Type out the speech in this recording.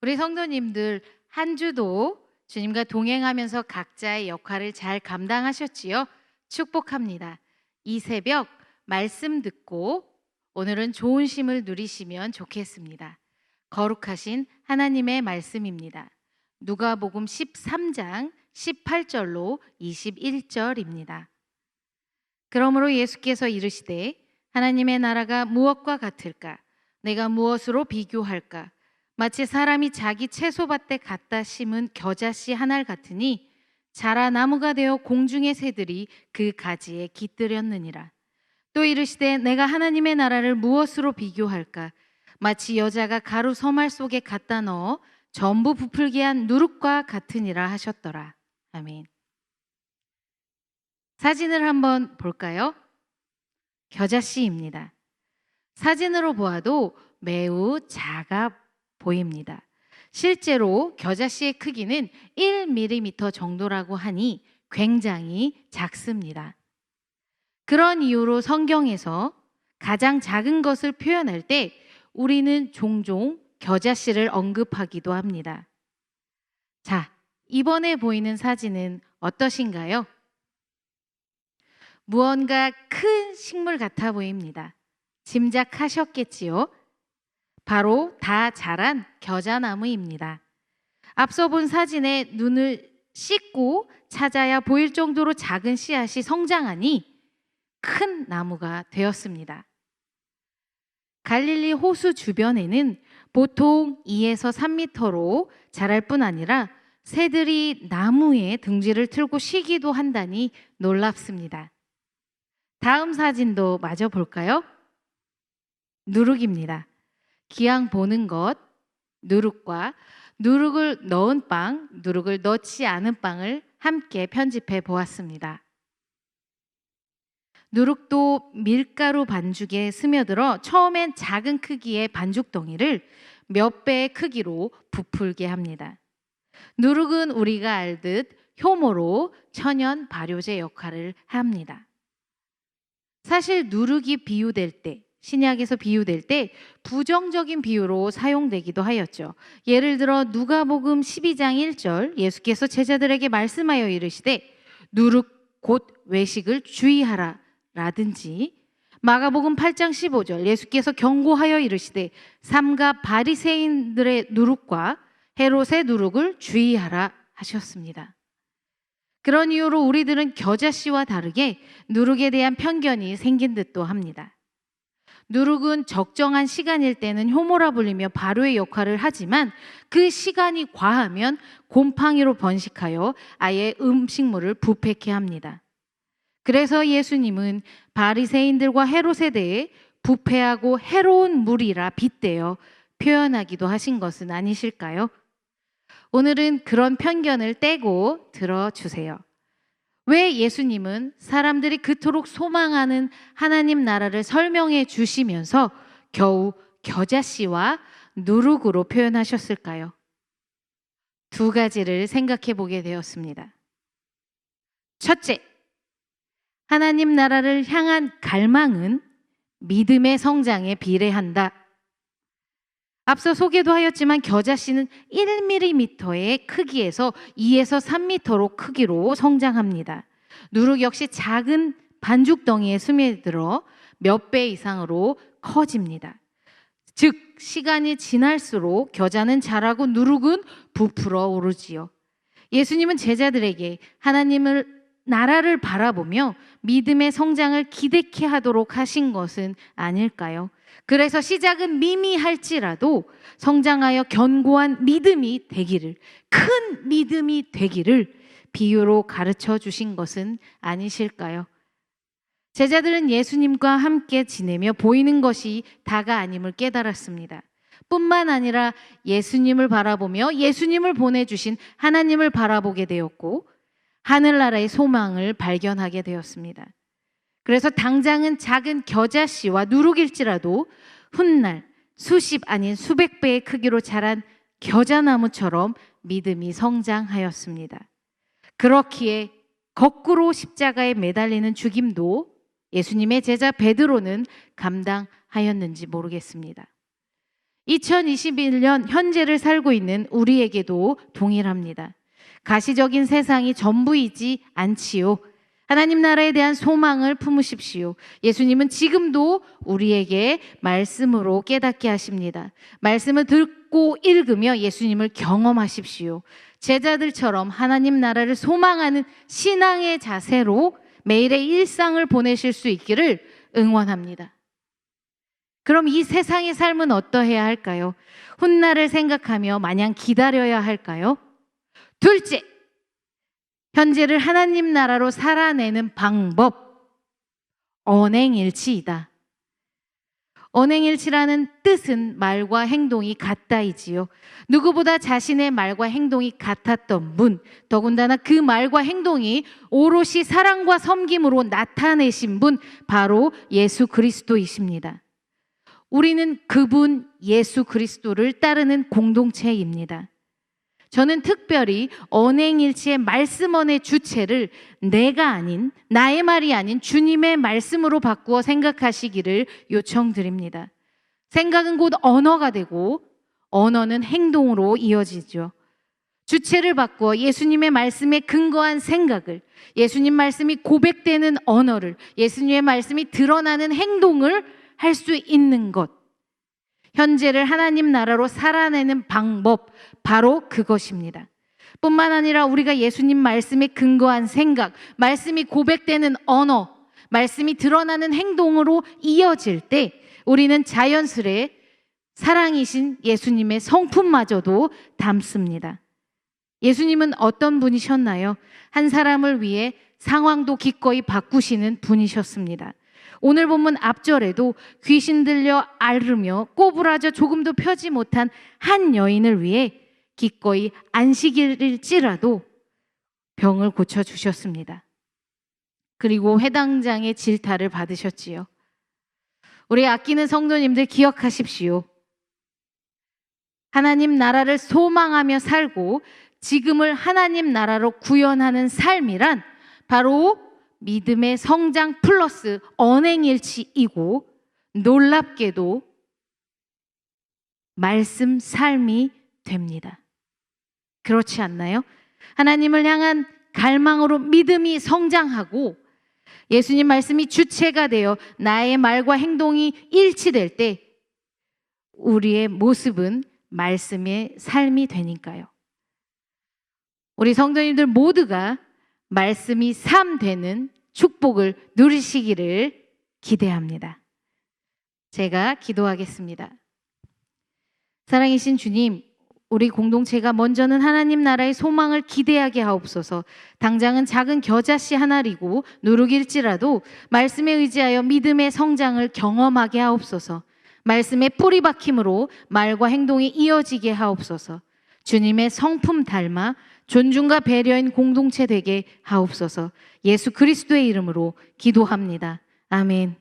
우리 성도님들 한 주도 주님과 동행하면서 각자의 역할을 잘 감당하셨지요? 축복합니다. 이 새벽 말씀 듣고 오늘은 좋은 쉼을 누리시면 좋겠습니다. 거룩하신 하나님의 말씀입니다. 누가복음 13장 18절로 21절입니다. 그러므로 예수께서 이르시되 하나님의 나라가 무엇과 같을까? 내가 무엇으로 비교할까? 마치 사람이 자기 채소밭에 갖다 심은 겨자씨 한 알 같으니 자라 나무가 되어 공중의 새들이 그 가지에 깃들였느니라. 또 이르시되 내가 하나님의 나라를 무엇으로 비교할까? 마치 여자가 가루 서말 속에 갖다 넣어 전부 부풀게 한 누룩과 같으니라 하셨더라. 아멘. 사진을 한번 볼까요? 겨자씨입니다. 사진으로 보아도 매우 작아 보입니다. 실제로 겨자씨의 크기는 1mm 정도라고 하니 굉장히 작습니다. 그런 이유로 성경에서 가장 작은 것을 표현할 때 우리는 종종 겨자씨를 언급하기도 합니다. 자, 이번에 보이는 사진은 어떠신가요? 무언가 큰 식물 같아 보입니다. 짐작하셨겠지요? 바로 다 자란 겨자나무입니다. 앞서 본 사진에 눈을 씻고 찾아야 보일 정도로 작은 씨앗이 성장하니 큰 나무가 되었습니다. 갈릴리 호수 주변에는 보통 2에서 3m로 자랄 뿐 아니라 새들이 나무에 둥지를 틀고 쉬기도 한다니 놀랍습니다. 다음 사진도 마저 볼까요? 누룩입니다. 기왕 보는 것, 누룩과 누룩을 넣은 빵, 누룩을 넣지 않은 빵을 함께 편집해 보았습니다. 누룩도 밀가루 반죽에 스며들어 처음엔 작은 크기의 반죽 덩이를 몇 배의 크기로 부풀게 합니다. 누룩은 우리가 알듯 효모로 천연 발효제 역할을 합니다. 사실 누룩이 비유될 때, 신약에서 비유될 때 부정적인 비유로 사용되기도 하였죠. 예를 들어 누가복음 12장 1절 예수께서 제자들에게 말씀하여 이르시되 누룩 곧 외식을 주의하라 라든지 마가복음 8장 15절 예수께서 경고하여 이르시되 삼가 바리새인들의 누룩과 헤롯의 누룩을 주의하라 하셨습니다. 그런 이유로 우리들은 겨자씨와 다르게 누룩에 대한 편견이 생긴 듯도 합니다. 누룩은 적정한 시간일 때는 효모라 불리며 발효의 역할을 하지만 그 시간이 과하면 곰팡이로 번식하여 아예 음식물을 부패케 합니다. 그래서 예수님은 바리새인들과 헤롯에 대해 부패하고 해로운 물이라 빗대어 표현하기도 하신 것은 아니실까요? 오늘은 그런 편견을 떼고 들어주세요. 왜 예수님은 사람들이 그토록 소망하는 하나님 나라를 설명해 주시면서 겨우 겨자씨와 누룩으로 표현하셨을까요? 두 가지를 생각해 보게 되었습니다. 첫째, 하나님 나라를 향한 갈망은 믿음의 성장에 비례한다. 앞서 소개도 하였지만 겨자씨는 1mm의 크기에서 2에서 3m로 크기로 성장합니다. 누룩 역시 작은 반죽덩이에 스며들어 몇 배 이상으로 커집니다. 즉 시간이 지날수록 겨자는 자라고 누룩은 부풀어 오르지요. 예수님은 제자들에게 하나님을 나라를 바라보며 믿음의 성장을 기대케 하도록 하신 것은 아닐까요? 그래서 시작은 미미할지라도 성장하여 견고한 믿음이 되기를, 큰 믿음이 되기를 비유로 가르쳐 주신 것은 아니실까요? 제자들은 예수님과 함께 지내며 보이는 것이 다가 아님을 깨달았습니다. 뿐만 아니라 예수님을 바라보며 예수님을 보내주신 하나님을 바라보게 되었고 하늘나라의 소망을 발견하게 되었습니다. 그래서 당장은 작은 겨자씨와 누룩일지라도 훗날 수십 아닌 수백 배의 크기로 자란 겨자나무처럼 믿음이 성장하였습니다. 그렇기에 거꾸로 십자가에 매달리는 죽임도 예수님의 제자 베드로는 감당하였는지 모르겠습니다. 2021년 현재를 살고 있는 우리에게도 동일합니다. 가시적인 세상이 전부이지 않지요. 하나님 나라에 대한 소망을 품으십시오. 예수님은 지금도 우리에게 말씀으로 깨닫게 하십니다. 말씀을 듣고 읽으며 예수님을 경험하십시오. 제자들처럼 하나님 나라를 소망하는 신앙의 자세로 매일의 일상을 보내실 수 있기를 응원합니다. 그럼 이 세상의 삶은 어떠해야 할까요? 훗날을 생각하며 마냥 기다려야 할까요? 둘째, 현재를 하나님 나라로 살아내는 방법, 언행일치이다. 언행일치라는 뜻은 말과 행동이 같다이지요. 누구보다 자신의 말과 행동이 같았던 분, 더군다나 그 말과 행동이 오롯이 사랑과 섬김으로 나타내신 분, 바로 예수 그리스도이십니다. 우리는 그분 예수 그리스도를 따르는 공동체입니다. 저는 특별히 언행일치의 말씀언의 주체를 내가 아닌, 나의 말이 아닌 주님의 말씀으로 바꾸어 생각하시기를 요청드립니다. 생각은 곧 언어가 되고 언어는 행동으로 이어지죠. 주체를 바꾸어 예수님의 말씀에 근거한 생각을, 예수님 말씀이 고백되는 언어를, 예수님의 말씀이 드러나는 행동을 할 수 있는 것, 현재를 하나님 나라로 살아내는 방법, 바로 그것입니다. 뿐만 아니라 우리가 예수님 말씀에 근거한 생각, 말씀이 고백되는 언어, 말씀이 드러나는 행동으로 이어질 때 우리는 자연스레 사랑이신 예수님의 성품마저도 담습니다. 예수님은 어떤 분이셨나요? 한 사람을 위해 상황도 기꺼이 바꾸시는 분이셨습니다. 오늘 본문 앞절에도 귀신 들려 앓으며 꼬부라져 조금도 펴지 못한 한 여인을 위해 기꺼이 안식일일지라도 병을 고쳐주셨습니다. 그리고 회당장의 질타를 받으셨지요. 우리 아끼는 성도님들 기억하십시오. 하나님 나라를 소망하며 살고 지금을 하나님 나라로 구현하는 삶이란 바로 믿음의 성장 플러스 언행일치이고, 놀랍게도 말씀 삶이 됩니다. 그렇지 않나요? 하나님을 향한 갈망으로 믿음이 성장하고 예수님 말씀이 주체가 되어 나의 말과 행동이 일치될 때 우리의 모습은 말씀의 삶이 되니까요. 우리 성도님들 모두가 말씀이 삶 되는 축복을 누리시기를 기대합니다. 제가 기도하겠습니다. 사랑이신 주님, 우리 공동체가 먼저는 하나님 나라의 소망을 기대하게 하옵소서. 당장은 작은 겨자씨 하나리고 누룩일지라도 말씀에 의지하여 믿음의 성장을 경험하게 하옵소서. 말씀의 뿌리 박힘으로 말과 행동이 이어지게 하옵소서. 주님의 성품 닮아 존중과 배려인 공동체 되게 하옵소서. 예수 그리스도의 이름으로 기도합니다. 아멘.